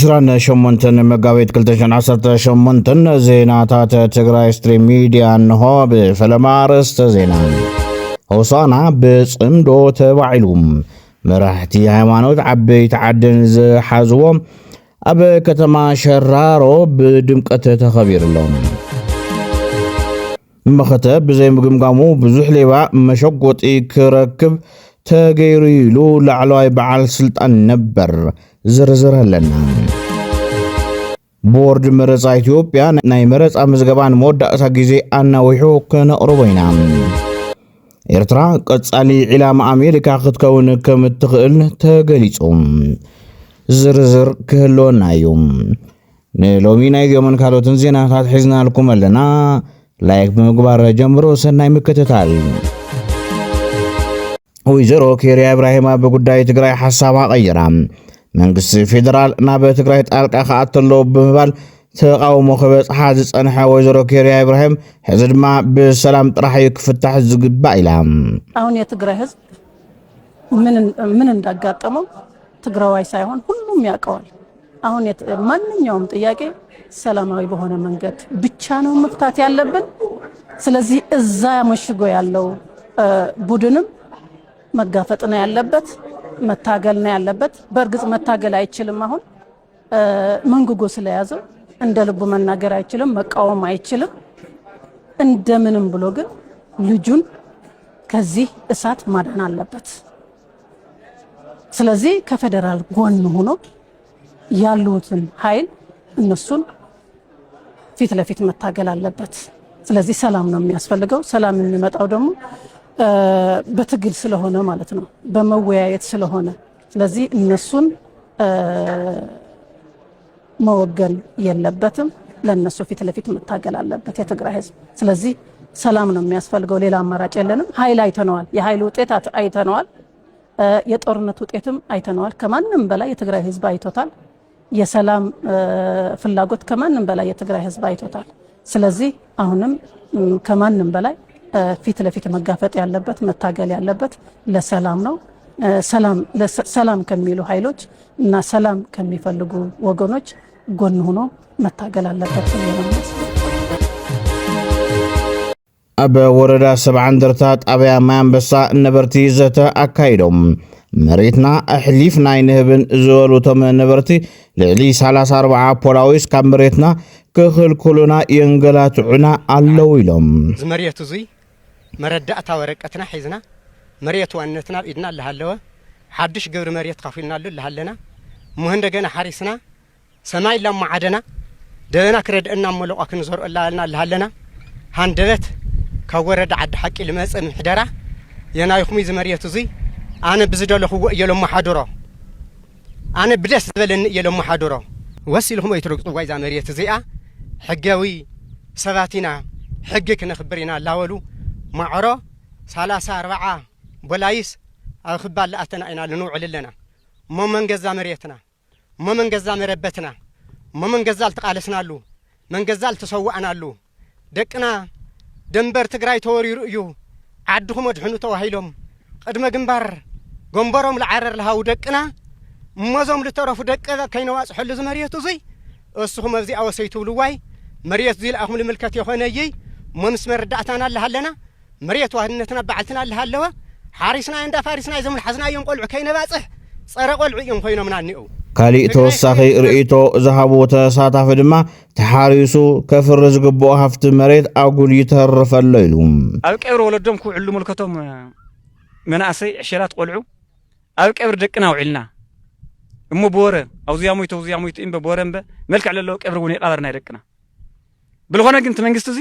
عشران شمونتن مقاويت كلتشن عصرت شمونتن زيناتات تقراي ستريم ميديا انهو بفلمارست زينا هوصانا بصندو تبعيلوم مراحتي هايمانوت عبيت عدن زحازوهم اب كتما شرارو بدمقت تخبير اللهم مختب زي مقمقامو بزوح ليبا مشقوطي كركب تغيريلو لعلواي بعال سلطان نبر زرزر لنا بورد مرص ኢትዮጵያ ናይ መረጽ አመዝገባን ሞዳእታ ጊዜ አናውሑ ከነቅርበይና ኤርትራ ቀጻሊ ኢላማ አሜሪካ ክትከውን ከምትኽእል ተገሊጹ ዝርዝር ክህልወናዩ ንሎሚ ናይ ገመን ካልኦትን ዜናታት ሒዝና ልኩም ኣለና ላይክ በመግባር ጀምሮ ሰናይ ምክትታል ወይዘሮ ኬሪያ ኢብራሂም በጉዳይ ትግራይ ሐሳባ ቀይራ መንግስት ፌደራል ናብ ትግራይ ጣልቃ ካአተሎ በመባል ተቃውሞ ከበጽሓ ዝጸንሐ ወይዘሮ ኬሪያ ኢብራሂም ሕዚ ድማ በሰላም ጥራሕ ይክፍታሕ ዝግባእ ኢላ አሁን የትግራይ ህዝብ ምን እንዳጋጠመው ትግራዋይ ሳይሆን ሁሉም ያውቀዋል። አሁን ማንኛውም ጥያቄ ሰላማዊ በሆነ መንገድ ብቻ ነው መፍታት ያለብን። ስለዚህ እዛ መሽጎ ያለው ቡድንም መጋፈጥ ነው ያለበት፣ መታገል ነው ያለበት። በእርግጥ መታገል አይችልም። አሁን መንጉጎ ስለያዘው እንደ ልቡ መናገር አይችልም፣ መቃወም አይችልም። እንደምንም ብሎ ግን ልጁን ከዚህ እሳት ማዳን አለበት። ስለዚህ ከፌደራል ጎን ሆኖ ያሉትን ኃይል እነሱን ፊት ለፊት መታገል አለበት። ስለዚህ ሰላም ነው የሚያስፈልገው። ሰላም የሚመጣው ደግሞ በትግል ስለሆነ ማለት ነው፣ በመወያየት ስለሆነ። ስለዚህ እነሱን መወገን የለበትም፣ ለነሱ ፊት ለፊት መታገል አለበት የትግራይ ህዝብ። ስለዚህ ሰላም ነው የሚያስፈልገው፣ ሌላ አማራጭ የለንም። ኃይል አይተነዋል፣ የኃይል ውጤት አይተነዋል፣ የጦርነት ውጤትም አይተነዋል። ከማንም በላይ የትግራይ ህዝብ አይቶታል። የሰላም ፍላጎት ከማንም በላይ የትግራይ ህዝብ አይቶታል። ስለዚህ አሁንም ከማንም በላይ ፊት ለፊት መጋፈጥ ያለበት መታገል ያለበት ለሰላም ነው። ሰላም ከሚሉ ኃይሎች እና ሰላም ከሚፈልጉ ወገኖች ጎን ሆኖ መታገል አለበት ነው። አበ ወረዳ 70 እንደርታ ጣቢያ ማንበሳ ነበርቲ ዘተ አካይዶም መሬትና አህሊፍ ናይ ንህብን ዘወሉቶም ነበርቲ ልዕሊ 34 ፖላዊስ ካብ መሬትና ክኽልኩሉና የንገላትዑና አለው ኢሎም ዝመሬቱ ዙይ መረዳእታ ወረቀትና ሒዝና መሬት ዋነትና ኢድና ለሃለወ ሓድሽ ግብር መሬት ካፊልና ለሃለና ሞህ እንደገና ሓሪስና ሰማይ ለማዓደና ደና ክረድእና መለቋ ክንዘርኡላልና ለሃለና ሃንደበት ከወረዳ ዓዲ ሓቂ ልመጽእ ምሕደራ የናይኹም ዝመሬቱ ዙይ አነ ብዝደለኹ የሎም ማሓደሮ አነ ብደስ ዝበለኒ የሎም ማሓደሮ ወሲልኹም ይትርግጡ ዋይዛ መሬት እዚኣ ሕጋዊ ሰባቲና ሕግ ክነኽብርና ላወሉ ማዕሮ 34 ቦላይስ ኣብ ክባል ለኣተና ኢና ልንውዕል ኣለና መንገዛ መሬትና መንገዛ መረበትና መንገዛ ልተቃለስናሉ መንገዛ ልተሰዋዕናሉ ደቅና ደንበር ትግራይ ተወሪሩ እዩ ዓድኹም ወድሕኑ ተዋሂሎም ቅድመ ግንባር ጎንበሮም ለዓረር ለሃው ደቅና እመዞም ልተረፉ ደቀ ከይነዋጽሕሉ ዝመሬቱ ዙይ እስኹም ኣብዚኣ ወሰይትብልዋይ መሬት ዙይ ለኣኹም ልምልከት የኾነይ መምስ መረዳእታና ለሃለና መሬት ዋህድነትና በዓልትና ለሃለወ ሓሪስና እንዳ ፋሪስና ይዘም ሓዝናዮም ቆልዑ ከይነባጽሕ ጸረ ቆልዑ እዮም ኮይኖምና ንኡ ካሊእ ተወሳኺ ርእይቶ ዝሃቡ ተሳታፊ ድማ ተሓሪሱ ከፍሪ ዝግብኦ ሃፍቲ መሬት ኣጉል ይተርፈሎ ኢሉ ኣብ ቀብሪ ወለዶም ክውዕሉ ምልከቶም መናእሰይ ዕሸላት ቆልዑ ኣብ ቀብሪ ደቅና ውዕልና እሞ በወረ ኣውዝያ ሞይቶ እምበ በወረ እምበ መልክዕ ለለዎ ቀብሪ እውን የቃደርና ይደቅና ብልኾነ ግን መንግስቲ እዚ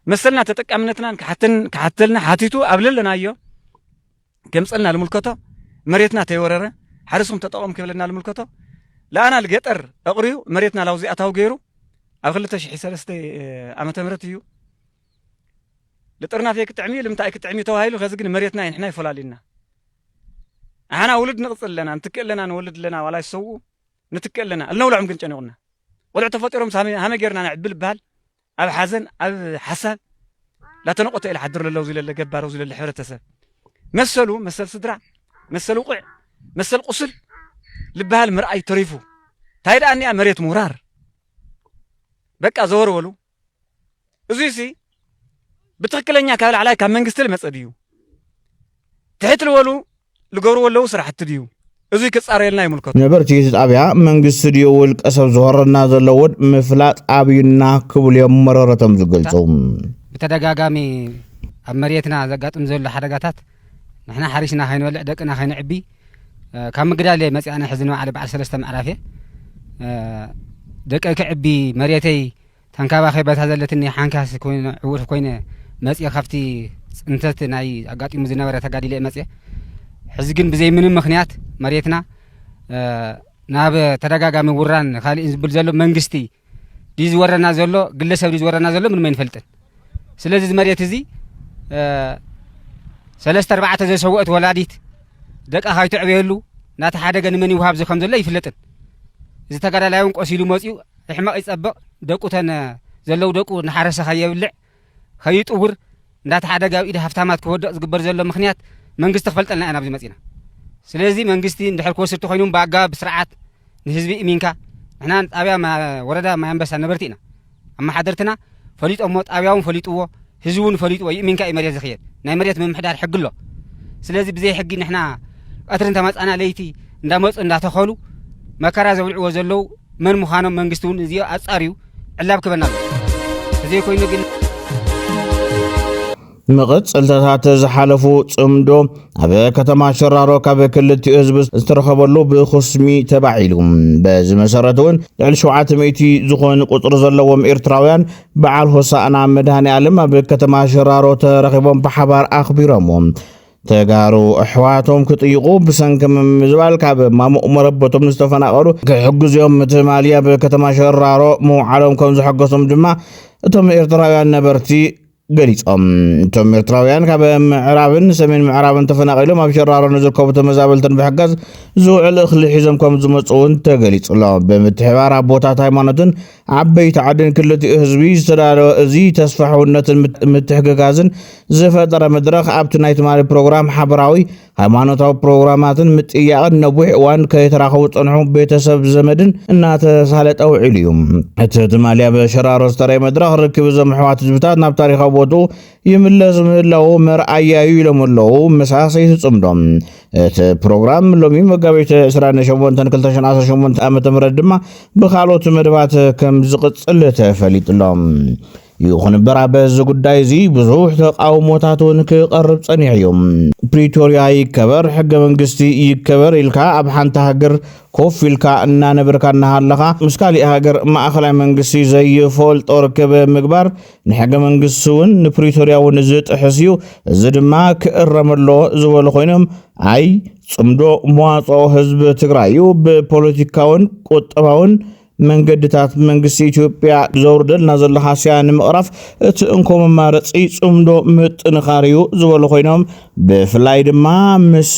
መሰልና ተጠቃምነትና ከሓተልና ሓቲቱ ኣብለለናዮ ገምፀልና ልምልከቶ መሬትና ተይወረረ ሓሪስኩም ተጠቀሙ ክብለና ልምልከቶ ለኣና ልገጠር ኣቕሪዩ መሬትና ላውዚ ኣታው ገይሩ ኣብ 2003 ዓመተ ምህረት እዩ ለጥርናፍ የክጥዕሚ ለምታይ ክጥዕሚ ተዋሂሉ ከዚ ግን መሬትና ይንሕና ይፈላልና ኣና ውልድ ንቕፅለና እንትከለና ንወልድ ለና ዋላ ይሰው ንትከለና አልነውልዕም ግን ጨነቁና ወልዕ ተፈጢሮም ሃመ ገርና ንዕብል በሃል ኣብ ሓዘን ኣብ ሓሳብ لا تنقط إلى حدر الله وزيل الله جبار وزيل الله حرة سب مسلو مسل صدرع مسل وقع مسل قصل لبها المرأي تايداني مريت مرار بقى زور ولو ازيسي بتخكلنيا كابل على كان منغستل مصديو تحت الولو لغور ولو سرح تديو ازي كصاريلنا يملكت ነበርቲ ጣብያ መንግስቲ ድዩ ውልቀ ሰብ ዝወረና ዘለውን ምፍላጥ አብይና ክቡል የመረረተም ዝገልጹ بتدغاغامي ኣብ መሬትና ዘጋጥም ዘሎ ሓደጋታት ንሕና ሓሪስና ኸይንበልዕ ደቅና ኸይንዕቢ ካብ ምግዳል መጽያና ሕዝን ማዓለ በዓል 3 ምዕራፍ ደቀ ክዕቢ መሬተይ ተንካባኸይ በታ ዘለትኒ ሓንካስ ኮይነ ዕውር ኮይነ መጽያ ካፍቲ ጽንተት ናይ ኣጋጢሙ ዝነበረ ተጋዲለ መጽያ ሕዚ ግን ብዘይ ምንም ምኽንያት መሬትና ናብ ተደጋጋሚ ውራን ካልእ ዝብል ዘሎ መንግስቲ ዲዝ ወረና ዘሎ ግለሰብ ዲዝ ወረና ዘሎ ምንም አይንፈልጥን ስለዚህ መሬት እዚ 3-4 ዘሰውት ወላዲት ደቃ ሃይቱ ዕበየሉ ናተ ሓደገ ንመን ይውሃብ ዝከም ዘሎ ይፍለጥን እዚ ተጋዳላዩን ቆሲሉ መጽዩ ሕማቅ ይጸበቅ ደቁተን ዘለው ደቁ ንሓረሰ ኸየብልዕ ኸይጥውር ናተ ሓደገ ኢድ ሃፍታማት ክወደቕ ዝግበር ዘሎ ምኽንያት መንግስቲ ክፈልጠልና ኢና ኣብዚ መጽና ስለዚህ መንግስቲ እንድሕር ክወስድ ተኾይኑም በአጋባብ ብስርዓት ንህዝቢ እሚንካ ንሕና ጣብያ ወረዳ ማያንበሳ ነበርቲ ኢና ኣመሓደርትና ፈሊጦሞ ጣብያውን ፈሊጥዎ ህዝቡን ፈሊጥዎ ይእሚንካ መሬት ዝኽየድ ናይ መሬት ምምሕዳር ሕጊ ኣሎ ስለዚህ ብዘይ ሕጊ ንሕና ቀትርን ተመጻና ለይቲ እንዳመጹ እንዳተኸሉ መከራ ዘብልዕዎ ዘለው መን ምዃኖም መንግስቲውን እዚ ኣጻሪዩ ዕላብ ክበና እዚ ኮይኑ ግን መቐጽልታት ዝሓለፉ ጽምዶ ኣብ ከተማ ሸራሮ ካብ ክልቲኡ ህዝቢ ዝተረኸበሉ ብኹስሚ ተባዒሉ በዚ መሰረት እውን ልዕሊ 700 ዝኾኑ ቁጥሪ ዘለዎም ኤርትራውያን በዓል ሆሳዕና መድሃኒ ዓለም ኣብ ከተማ ሸራሮ ተረኺቦም ብሓባር ኣኽቢሮሞም ተጋሩ ኣሕዋቶም ክጥይቁ ብሰንኪ ምዝባል ካብ ማሙቕ መረበቶም ዝተፈናቐሉ ክሕግዝዮም ትማልያ ብከተማ ሸራሮ ምውዓሎም ከም ዝሐገሶም ድማ እቶም ኤርትራውያን ነበርቲ ገሊጾም እቶም ኤርትራውያን ካብ ምዕራብን ሰሜን ምዕራብን ተፈናቒሎም ኣብ ሸራሮ ንዝርከቡ ተመዛበልትን ብሕጋዝ ዝውዕል እኽሊ ሒዞም ከም ዝመጹ እውን ተገሊጹሎ ብምትሕባር ኣቦታት ሃይማኖትን ዓበይቲ ዓድን ክልቲኡ ህዝቢ ዝተዳለወ እዚ ተስፋሕውነትን ምትሕግጋዝን ዝፈጠረ መድረኽ ኣብቲ ናይ ትማሊ ፕሮግራም ሓበራዊ ሃይማኖታዊ ፕሮግራማትን ምጥያቕን ነዊሕ እዋን ከይተራኸቡ ፀንሑ ቤተሰብ ዘመድን እናተሳለጠ ውዒሉ እዩ እቲ ትማልያ በሸራሮ ዝተረየ መድረኽ ርክብ እዞም ኣሕዋት ህዝብታት ናብ ታሪኻዊ ቦትኡ ይምለስ ምህላው መርኣያዩ ኢሎም ኣለዉ መሳሰይ ጽምዶም እቲ ፕሮግራም ሎሚ መጋቢት 28/2018 ዓ.ም ድማ ብኻልኦት መደባት ከም ዝቕጽል ተፈሊጡሎም ይኹን እምበር በዚ ጉዳይ እዚ ብዙሕ ተቃውሞታት እውን ክቐርብ ጸኒሑ እዩ ፕሪቶሪያ ይከበር ሕገ መንግስቲ ይከበር ኢልካ ኣብ ሓንቲ ሃገር ኮፍ ኢልካ እናነበርካ እናሃለኻ ምስ ካሊእ ሃገር ማእኸላይ መንግስቲ ዘይፈልጦ ርክብ ምግባር ንሕገ መንግስቲ እውን ንፕሪቶሪያ እውን ዝጥሕስ እዩ እዚ ድማ ክእረመሎ ዝበሉ ኮይኖም ኣይ ጽምዶ መዋጽኦ ህዝቢ ትግራይ እዩ ብፖለቲካውን ቁጠባውን መንገድታት መንግስቲ ኢትዮጵያ ዘውርደልና ዘሎ ሓስያ ንምቕራፍ እቲ እንኮም ማረጺ ጽምዶ ምጥንኻርዩ ዝበሉ ኮይኖም ብፍላይ ድማ ምስ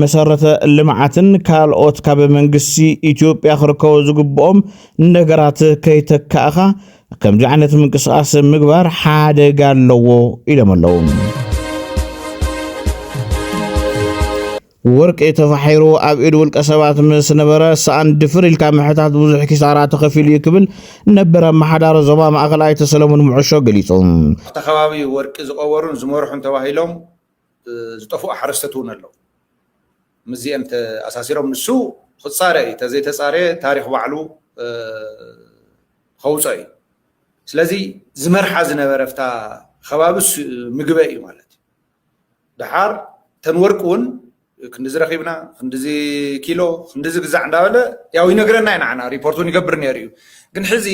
መሰረተ ልምዓትን ካልኦት ካብ መንግስቲ ኢትዮጵያ ክርከቡ ዝግብኦም ነገራት ከይተካእኻ ከምዚ ዓይነት ምንቅስቓስ ምግባር ሓደጋ ኣለዎ ኢሎም ኣለዉ ወርቅ የተፋሒሩ ኣብ ኢድ ውልቀ ሰባት ምስ ነበረ ሰኣን ድፍር ኢልካ ምሕታት ብዙሕ ኪሳራ ተኸፊሉ ይክብል ነበረ ማሓዳር ዞባ ማእኸላይ ተሰለሙን ሙዕሾ ገሊጹ ተኸባቢ ወርቂ ዝቀበሩን ዝመርሑን ተባሂሎም ዝጠፍኡ ሓረስቶት እውን ኣለዉ ምዚኦም ተኣሳሲሮም ንሱ ክጻረ እዩ ተዘይተጻረ ታሪክ ባዕሉ ከውፅኦ እዩ ስለዚ ዝመርሓ ዝነበረ ፍታ ከባቢ ምግበ እዩ ማለት እዩ ድሓር ተን ወርቂ እውን ክንድዚ ረኺብና ክንድዚ ኪሎ ክንድዚ ግዛዕ እንዳበለ ያው ይነግረና ኢና ሪፖርቱን ይገብር ነይሩ እዩ ግን ሕዚ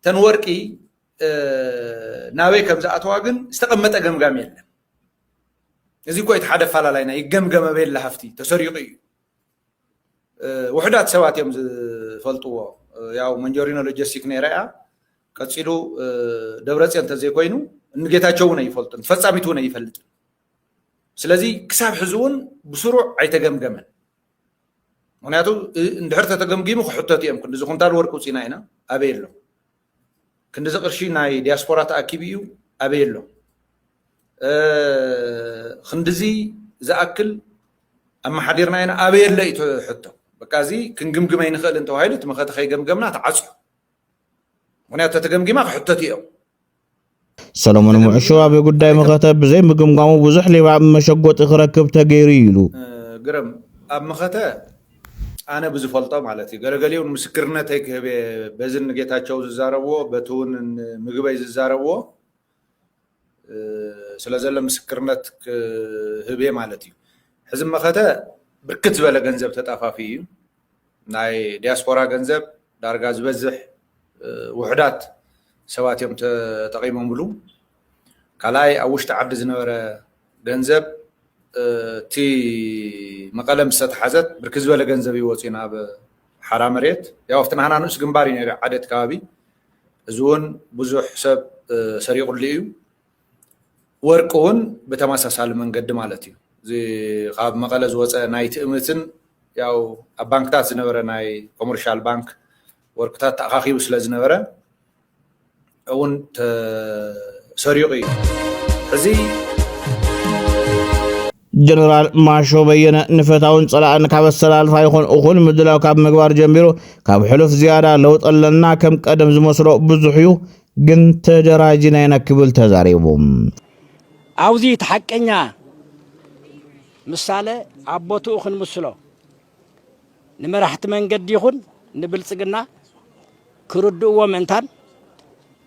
ተን ወርቂ ናበይ ከም ዝኣተዋ ግን ዝተቐመጠ ገምጋም የለን እዚ እኮ እቲ ሓደ ፈላላይና ይገምገመ በየላ ሃፍቲ ተሰሪቑ እዩ ውሕዳት ሰባት እዮም ዝፈልጥዎ ያው መንጆሪኖ ሎጂስቲክ ነይራ እያ ቀፂሉ ደብረፅዮን ተዘይኮይኑ ንጌታቸው እውን ኣይፈልጥን ተፈጻሚት እውን ኣይፈልጥን ስለዚ ክሳብ ሕዚ እውን ብስሩዕ ኣይተገምገመን ምክንያቱ እንድሕር ተተገምጊሙ ክሕተት እዮም ክንድዚ ኩንታል ወርቂ ውፂና ኢና ኣበይ ኣሎ ክንድዚ ቅርሺ ናይ ዲያስፖራ ተኣኪብ እዩ ኣበይ ኣሎ ክንድዚ ዝኣክል ኣመሓዲርና ኢና ኣበይ ኣሎ እዩ ትሕቶ بكازي كنجمجم أي نخل أنت وهايلت ما خد خي جمجمنا تعصب ونيا تتجمجم ما حطتي أو ሰሎሞን ሙዕሾ ኣብ ጉዳይ መኸተ ብዘይ ምግምጋሙ ብዙሕ ሌባ መሸጎጥ ክረክብ ተገይሩ ኢሉ ግረም ኣብ መኸተ ኣነ ብዝፈልጦ ማለት እዩ ገለገሊውን ምስክርነተይ ክህብ በዝን ጌታቸው ዝዛረብዎ በቱን ምግበይ ዝዛረብዎ ስለዘለ ምስክርነት ክህብ ማለት እዩ ሕዚ መኸተ ብርክት ዝበለ ገንዘብ ተጣፋፊ እዩ ናይ ዲያስፖራ ገንዘብ ዳርጋ ዝበዝሕ ውሕዳት ሰባት እዮም ተጠቂሞም ብሉ ካላይ ኣብ ውሽጢ ዓዲ ዝነበረ ገንዘብ ቲ መቀለም ዝተሓዘት ብርክት ዝበለ ገንዘብ ይወፂና ኣብ ሓራ መሬት ያው ኣብቲ ናህና ንእስ ግንባር እዩ ነይሩ ዓደት ከባቢ እዚ እውን ብዙሕ ሰብ ሰሪቁሉ እዩ ወርቂ እውን ብተመሳሳሊ መንገዲ ማለት እዩ እዚ ካብ መቀለ ዝወፀ ናይ ትእምትን ያው ኣብ ባንክታት ዝነበረ ናይ ኮመርሻል ባንክ ወርቅታት ተኣኻኺቡ ስለ ዝነበረ እውን ተሰሪቁ እዩ እዚ ጀነራል ማሾ በየነ ንፈታውን ፀላእን ካብ ኣሰላልፋ ይኹን እኹን ምድላው ካብ ምግባር ጀሚሩ ካብ ሕሉፍ ዝያዳ ለውጥ ኣለና ከም ቀደም ዝመስሎ ብዙሕ እዩ ግን ተደራጅና ኢና ክብል ተዛሪቡ ኣብዚ ተሓቀኛ ምሳሌ ኣቦቱ ክንምስሎ ንመራሕቲ መንገዲ ይኹን ንብልጽግና ክርድእዎ ምእንታን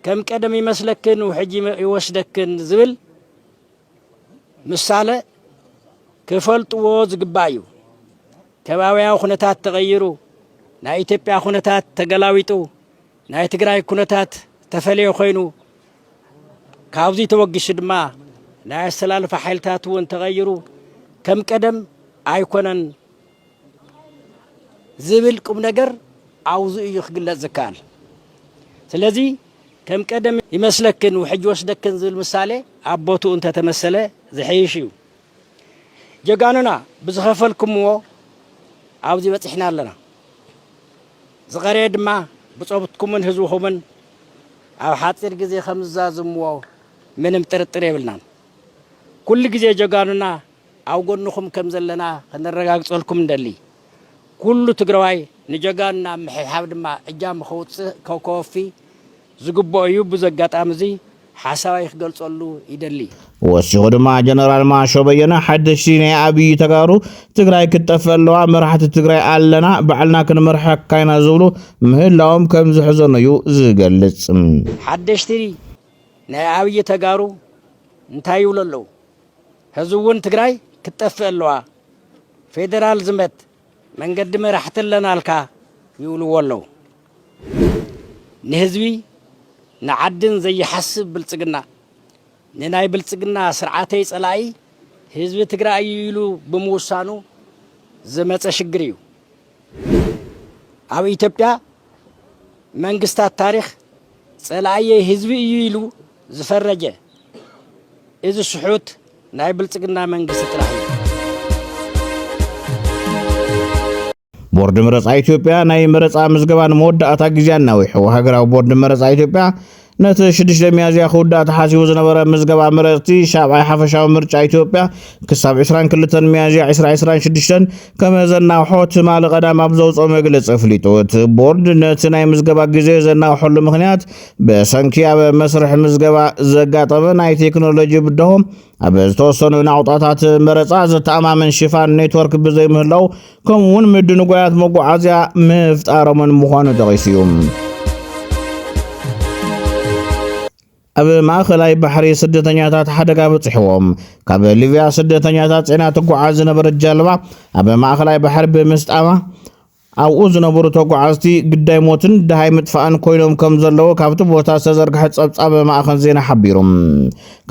كم قدم يمسلكن وحجي يوسدكن زبل ምሳሌ ክፈልጥዎ ዝግባዩ ከባቢያዊ ኩነታት ተغيሩ ናይ ኢትዮጵያ ኩነታት ተገላዊጡ ናይ ትግራይ ኩነታት ተፈልዮ ኮይኑ ካብዚ ተወግሽ ድማ ናይ አሰላልፈ ኃይልታት ወን ተغيሩ ከም ቀደም አይኮነን ዝብል ቁም ነገር አውዙ ይخግለጽ ዝካል ስለዚህ كم قدم يمسلكن وحج وسدكن زل ምሳሌ አቦቱ እንተ ተመሰለ ዝሕይሽዩ جانا بزخفلكمو عاوزي بتصحنا لنا زغريد ما بصوبتكم من هزوهم او حاطر غزي خمزا زمو منم طرطر يبلنا كل غزي جانا او غنكم كم زلنا خنرغاغصلكم ندلي كل تግራዋይ نجانا مححاب دما اجام خوص كوكوفي زغبو يوب زغاطامزي حسابي خገልጸሉ ይደሊ ወሲኹ ድማ ጀነራል ማሾ በየነ ሓደሽቲ ናይ ኣብይ ተጋሩ ትግራይ ክትጠፈለዋ መራሕቲ ትግራይ ኣለና ባዕልና ክንመርሐካ ኢና ዝብሉ ምህላዎም ከም ዝሕዘኑ እዩ ዝገልጽ ሓደሽቲ ናይ ኣብይ ተጋሩ እንታይ ይብለሉ ህዝቡን ትግራይ ክትጠፈለዋ ፌደራል ዝመት መንገዲ መራሕቲ ኣለናልካ ይብሉወሉ ንህዝቢ نعدن زي حسب بلصقنا نناي بلصقنا سرعتي صلاي حزب تግራይ ይሉ በመወሳኑ ዘመፀ ሽግሪው ኣብ ኢትዮጵያ መንግስታት ታሪክ صلاي حزب ይሉ ዝፈረጀ እዚ ስሑት ናይ ብልጽግና መንግስት ጥራይ ቦርድ መረጻ ኢትዮጵያ ናይ መረጻ ምዝገባን መወዳእታ ግዚያና ወይሑ ሃገራዊ ቦርድ መረጻ ኢትዮጵያ ነቲ 6 ሚያዝያ ክውዳእታ ሓሲቡ ዝነበረ ምዝገባ መረጽቲ ሻብዓይ ሓፈሻዊ ምርጫ ኢትዮጵያ ክሳብ 22 ሚያዝያ 2026 ከመዘናውሖ ትማሊ ቀዳም ኣብ ዘውፅኦ መግለፂ ኣፍሊጡ እቲ ቦርድ ነቲ ናይ ምዝገባ ግዜ ዘናውሐሉ ምክንያት ብሰንኪ ኣብ መስርሕ ምዝገባ ዘጋጠመ ናይ ቴክኖሎጂ ብድሆም ኣብ ዝተወሰኑ ናውጣታት መረጻ ዘተኣማምን ሽፋን ኔትወርክ ብዘይምህላው ከምኡውን ምድንጓያት መጓዓዝያ ምፍጣሮምን ምዃኑ ጠቒሱ እዩ ኣብ ማእኸላይ ባሕሪ ስደተኛታት ሓደጋ በፂሕዎም ካብ ሊብያ ስደተኛታት ጽዕና ትጓዓዝ ዝነበረት ጃልባ ኣብ ማእኸላይ ባሕሪ ብምስጣማ ኣብኡ ዝነበሩ ተጓዓዝቲ ግዳይ ሞትን ድሃይ ምጥፋእን ኮይኖም ከም ዘለዎ ካብቲ ቦታ ዝተዘርግሐ ጸብጻብ ማእኸል ዜና ሓቢሮም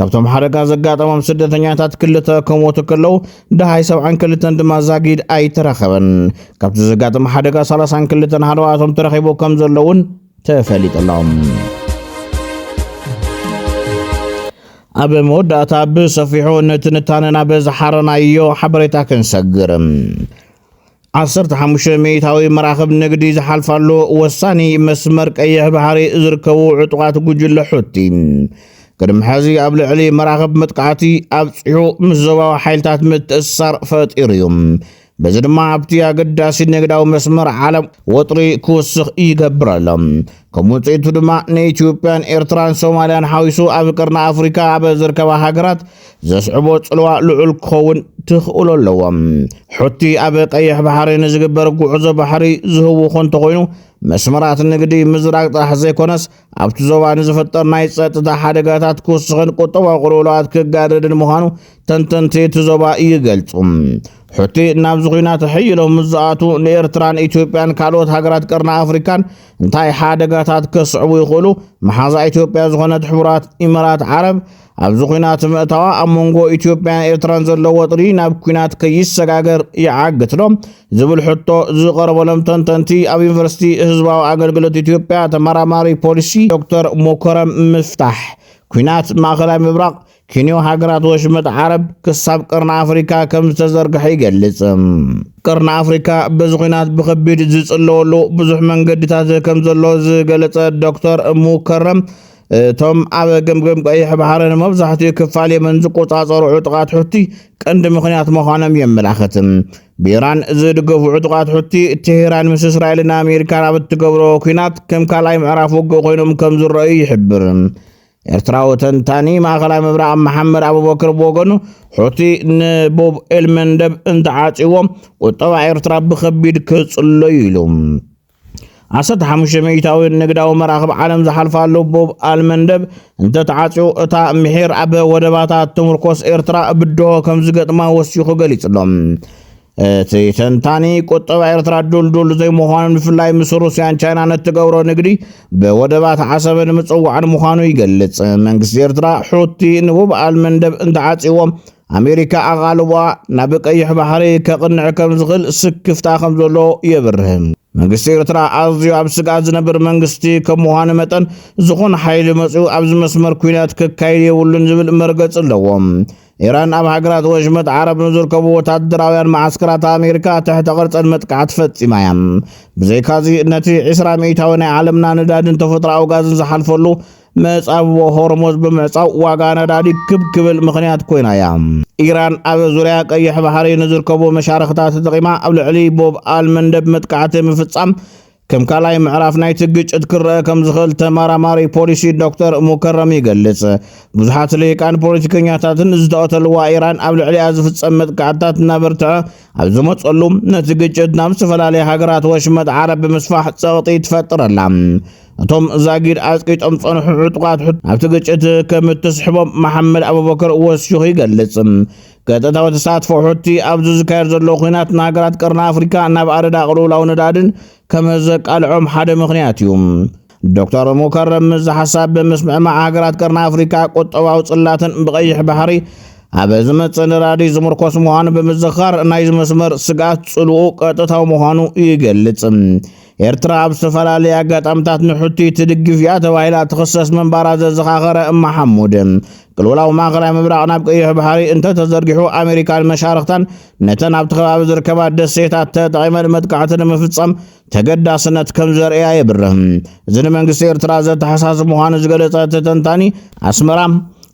ካብቶም ሓደጋ ዘጋጠሞም ስደተኛታት ክልተ ከሞቱ ከለው ድሃይ 72 ድማ ዛጊድ ኣይተረኸበን ካብቲ ዘጋጠመ ሓደጋ 32 ሃለዋቶም ተረኺቦ ከም ዘለውን ተፈሊጦም ኣብ መወዳእታ ብሰፊሑ ንትንታነና በዝሓረናዮ ሓበሬታ ክንሰግር 15 ሚእታዊ መራኸብ ንግዲ ዝሓልፋሉ ወሳኒ መስመር ቀይሕ ባሕሪ ዝርከቡ ዕጡቓት ጉጅለ ሑቲ ቅድሚ ሕዚ ኣብ ልዕሊ መራኸብ መጥቃዕቲ ኣብፅሑ ምስ ዞባዊ ሓይልታት ምትእስሳር ፈጢሩ እዩ በዚ ድማ ኣብቲ ኣገዳሲ ንግዳዊ መስመር ዓለም ወጥሪ ክውስኽ ይገብር ኣሎ ከም ውፅኢቱ ድማ ንኢትዮጵያን ኤርትራን ሶማልያን ሓዊሱ ኣብ ቀርኒ ኣፍሪካ ኣብ ዝርከባ ሃገራት ዘስዕቦ ጽልዋ ልዑል ክኸውን ትኽእሉ ኣለዎም ሕቲ ኣብ ቀይሕ ባሕሪ ንዝግበር ጉዕዞ ባሕሪ ዝህቡ ኮንተ ኮይኑ መስመራት ንግዲ ምዝራቅ ጥራሕ ዘይኮነስ ኣብቲ ዞባ ንዝፈጠር ናይ ፀጥታ ሓደጋታት ክውስኽን ቁጠባዊ ቅልውላዋት ክጋደድን ምዃኑ ተንተንቲ እቲ ዞባ ይገልጹ ሕቲ ናብ ዝኹናት ሕይሎም ምዝኣቱ ንኤርትራን ኢትዮጵያን ካልኦት ሃገራት ቀርኒ ኣፍሪካን እንታይ ሓደጋታት ከስዕቡ ይኽእሉ መሓዛ ኢትዮጵያ ዝኾነት ሕቡራት ኢሚራት ዓረብ ኣብ ዝኹናት ምእታዋ ኣብ መንጎ ኢትዮጵያን ኤርትራን ዘሎ ወጥሪ ናብ ኩናት ከይሰጋገር ይዓግትሎም ዝብል ሕቶ ዝቐረበሎም ተንተንቲ ኣብ ዩኒቨርሲቲ ህዝባዊ ኣገልግሎት ኢትዮጵያ ተመራማሪ ፖሊሲ ዶክተር ሞከረም ምፍታሕ ኩናት ማእከላይ ምብራቅ ኬንያ ሃገራት ወሽመጥ ዓረብ ክሳብ ቀርኒ ኣፍሪካ ከም ዝተዘርግሐ ይገልጽ ቀርኒ ኣፍሪካ በዝኹናት ብከቢድ ዝጽለወሉ ብዙሕ መንገድታት ከም ዘሎ ዝገለጸ ዶክተር ሙከረም ቶም ኣብ ገምገም ቀይሕ ባሕርን መብዛሕትኡ ክፋል የመን ዝቆጻጸሩ ዕጡቃት ሕቲ ቀንዲ ምኽንያት ምዃኖም የመላኽት ብኢራን ዝድገፉ ዕጡቃት ሕቲ ቴሄራን ምስ እስራኤልን ኣሜሪካን ኣብ እትገብሮ ኩናት ከም ካልኣይ ምዕራፍ ውግእ ኮይኖም ከም ዝረአዩ ይሕብር ኤርትራዊ ተንታኒ ማእከላይ ምብራቅ መሐመድ አቡበክር ብወገኑ ሕቲ ንቦብ ኤልመንደብ እንትዓፂዎም ቁጠባ ኤርትራ ብከቢድ ክጽለዩ ኢሎም 15 ሚእታዊ ንግዳዊ መራኽብ ዓለም ዝሓልፋሉ ቦብ ኣልመንደብ እንተተዓፂው እታ ምሒር ኣብ ወደባታት ትምርኮስ ኤርትራ ብድሆ ከም ዝገጥማ ወሲኹ ገሊጽሎም እቲ ተንታኒ ቁጠባ ኤርትራ ዱልዱል ዘይምዃኑ ብፍላይ ምስ ሩስያን ቻይናን እትገብሮ ንግዲ በወደባት ዓሰብን ምጽዋዕን ምዃኑ ይገልጽ መንግስቲ ኤርትራ ሕቲ ንቦብ ኣልመንደብ እንትዓፂዎም ኣሜሪካ ኣቓልቧ ናብ ቀይሕ ባሕሪ ከቕንዕ ከም ዝኽእል ስክፍታ ከም ዘሎ የብርህ መንግስቲ ኤርትራ ኣዝዩ ኣብ ስጋት ዝነብር መንግስቲ ከም ምዃኑ መጠን ዝኾነ ሓይሊ መጽኡ ኣብዚ መስመር ኩናት ክካየድ የብሉን ዝብል መርገጽ ኣለዎም ኢራን ኣብ ሃገራት ወሽመጥ ዓረብ ዝርከቡ ወታደራውያን ማዓስከራት ኣሜሪካ ትሕተ ቕርጸን መጥቃዕቲ ፈጺማ እያ ብዘይካዚ ነቲ 20 ሚእታዊ ናይ ዓለምና ነዳድን ተፈጥሮኣዊ ጋዝን ዝሓልፈሉ መጻብ ሆርሙዝ ብምዕጻው ዋጋ ነዳዲ ክብል ምኽንያት ኮይና እያ ኢራን ኣብ ዙርያ ቀይሕ ባሕሪ ንዝርከቡ መሻርክታት ተጠቂማ ኣብ ልዕሊ ቦብ ኣልመንደብ መጥቃዕቲ ምፍጻም ከም ካልኣይ ምዕራፍ ናይቲ ግጭት ክረአ ከም ዝኽእል ተመራማሪ ፖሊሲ ዶክተር ሙከረም ይገልጽ ብዙሓት ልሂቃን ፖለቲከኛታትን ዝተቐተልዋ ኢራን ኣብ ልዕሊኣ ዝፍጸም መጥቃዕትታት እናበርትዐ ኣብ ዝመጸሉ ነቲ ግጭት ናብ ዝተፈላለየ ሃገራት ወሽመጥ ዓረብ ብምስፋሕ ፀቕጢ ትፈጥር ኣላ እቶም ዛጊድ ኣጥቂጦም ጸንሑ ዕጡቃት ኣብቲ ግጭት ከም እትስሕቦም መሐመድ አቡበክር ወሲኹ ይገልጽ ቀጥታዊ ተሳትፎ ሕቲ ኣብ ዝካየድ ዘሎ ኩናት ንሃገራት ቀርኒ ኣፍሪካ ናብ ኣረዳ ቅልውላው ነዳድን ከም ዘቃልዖም ሓደ ምኽንያት እዩ ዶክተር ሙከረም ዝሓሳብ ብምስምዕማዕ ሃገራት ቀርኒ ኣፍሪካ ቁጠባዊ ጽላትን ብቀይሕ ባሕሪ ኣብ ዝመጽእ ነዳዲ ዝምርኮስ ምዃኑ ብምዝኻር ናይ መስመር ስጋት ጽልኡ ቀጥታዊ ምዃኑ ይገልጽ ኤርትራ ኣብ ዝተፈላለየ ኣጋጣሚታት ንሕቲ ትድግፍ እያ ተባሂላ ትኽሰስ መንባራ ዘዘኻኸረ መሐሙድ ቅልውላው ማእከላይ ምብራቅ ናብ ቀይሕ ባሕሪ እንተተዘርጊሑ ኣሜሪካን መሻርክታን ነተን ኣብቲ ከባቢ ዝርከባ ደሴታት ተጠቒመን መጥቃዕቲ ንምፍጻም ተገዳስነት ከም ዘርእያ የብርህ እዚ ንመንግስቲ ኤርትራ ዘተሓሳስብ ምዃኑ ዝገለጸ ተንታኒ ኣስመራ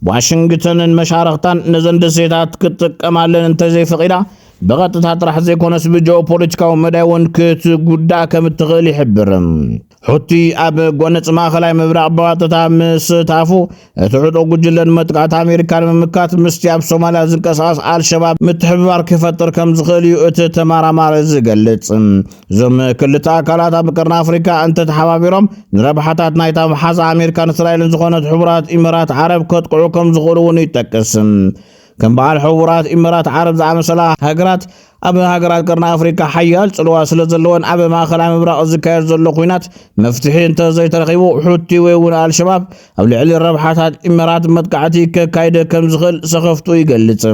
ዋሽንግተንን መሻርክታን ነዘን ደሴታት ክትጥቀማለን እንተዘይፈቒዳ بغت تطرح زي كونس بجو بوليتيكاو مداون كت غدا كم تغلي حبر حتي اب غونص ماخلاي مبرق بغاتتا مستافو تعودو غجلن متقات امريكان ممكات مستياب صوماليا زنقساس الشباب متحبار كفطر كم زخليو ات تمارامار زغلص زم كلتا اكالات بقرن افريكا انت تحبابيرهم ربحاتات نايتا محاز امريكان اسرائيل زخونت حبرات امارات عرب كتقعو كم زغلون يتقسم كم بعد حورات إمارات عرب زعم سلا هجرات أب هجرات قرن أفريقيا حيال سلوا سلزلون أب ما خلا مبرق الذكاء زلقينات مفتوحين تزاي ترغيبو حوتي ويون على الشباب أو لعلي الربحات إمارات متقعتي كايدة كم زغل سخفتو يقلت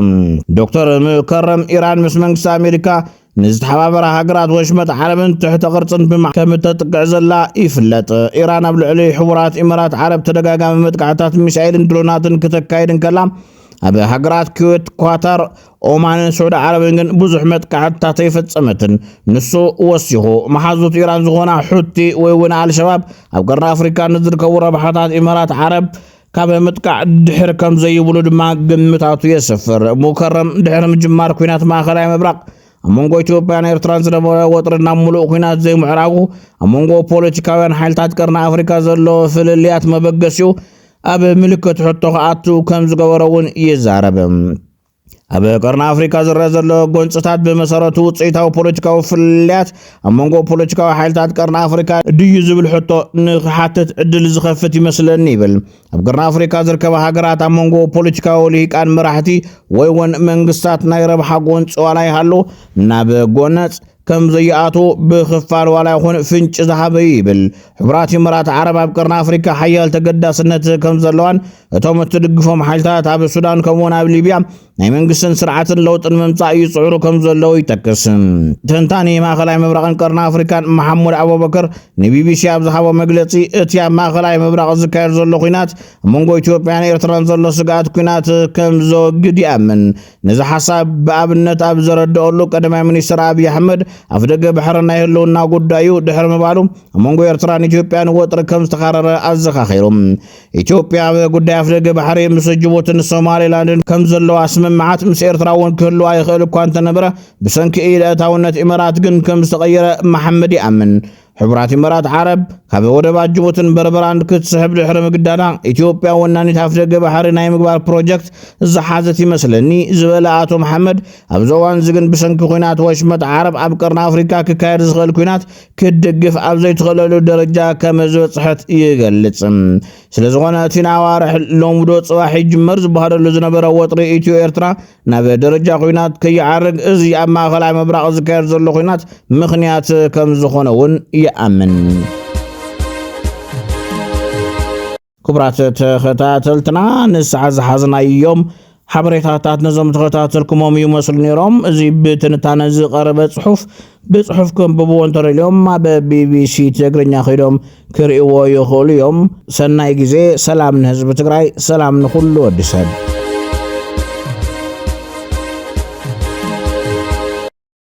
دكتور مكرم إيران مسمنكس أمريكا نزت حبابرا هجرات وشمت عربن تحت قرصن بمحكمة تقعزلا يفلت إيران أب لعلي حورات إمارات عرب تدقاقا متقعتات مشايل درونات كتكايدن كلام أبي هجرات كويت قطر عمان سعود عربين بزح متقعدات يفتصمتن نسو وسيخو محازوت إيران زغونا حوتي ويون على الشباب أو قرن أفريقيا نزركو ربحات إمارات عرب كابا متقعد دحر كم زي ولود ما قمتاتو يسفر مكرم دحر مجمار كوينات ما خلاي مبرق أمونغو إثيوبيا إرتران زنبرة وطرنا ملوء خينات زي معراغو أمونغو بوليتيكاويان حالتات قرن أفريقيا زلو فلليات مبقسيو أب ملكة حطو قعاتو كم زغورون يزارب أب قرن أفريقيا زرزلو قنصتات بمسارتو وصيتاو بوليتيكاو فلليات أمونغو بوليتيكاو حالتات قرن أفريقيا ديو زبل حطو نخحاتت عدل زخفت يمثل نيبل أب قرن أفريقيا زركب هاقرات أمونغو بوليتيكاو ليك أن مراحتي ويون منقصات نايرب حقون سوالاي هالو ناب قونات كم زياتو بخفال ولا يكون فنش ذهبي يبل حبرات مرات عرب بقرن أفريقيا حيال تقدس سنة كم زلوان توم تدقفهم حالتات أب السودان كمون أب ليبيا نايمن قسن سرعة اللوط الممتع يصعرو كم زلو يتكسن تنتاني ما خلاي مبرغن قرن أفريقيا محمد أبو بكر نبي بي شاب زحابو مقلتي اتيا ما خلاي مبرغ زكاير زلو خينات مونغو إثيوبيا إرتران زلو سقات كينات كم زو قد يأمن نزا حساب بأبنت أب زرد أولو قدمي منيستر أبي أحمد أفدق بحرنا يهلونا قدايو دحر مبالو مونغو إرتران إثيوبيا وطر كم استخارر أزخا خيرم إثيوبيا قداي أفدق بحري مسجبوتن الصومالي لاندن كم زلو أسمم معات مس إرتراون كلو أي خيلو كوانت نبرة بسنك إيل أتاونت إمارات قن كم استغير محمد يأمن حبرات إمارات عرب كابي ودبات جبوتن بربران كتسحب لحرم قدانا إثيوبيا وناني تافدق بحري نايم قبار بروجكت زحازتي مسلني زبلاءاتو محمد أبزوان زقن بسنك خوينات وشمت عرب أبقرنا أفريكا كاير زغل كوينات كدقف أبزي تغللو درجة كمزوت صحت يقلتم سلزغونا تناوارح لومدوت صواحي جمرز بهذا اللزنبرا وطري إثيو إرترا نابي درجة خوينات كي عرق إزي أما خلاي مبرق زكاير زلو خوينات مخنيات كمزخونون يأمن كبرات تختاتلتنا نسعى زحزنا يوم حبريتات نظام تختاتلكم يمثل نيروم زي بتنتانا زي قربة بصحفكم ببوانتر اليوم ما ببي بي سي تقرنيا خيدهم كرئيو يخول يوم سناي جزي سلام نهزب تقرأي سلام نخلو الدساد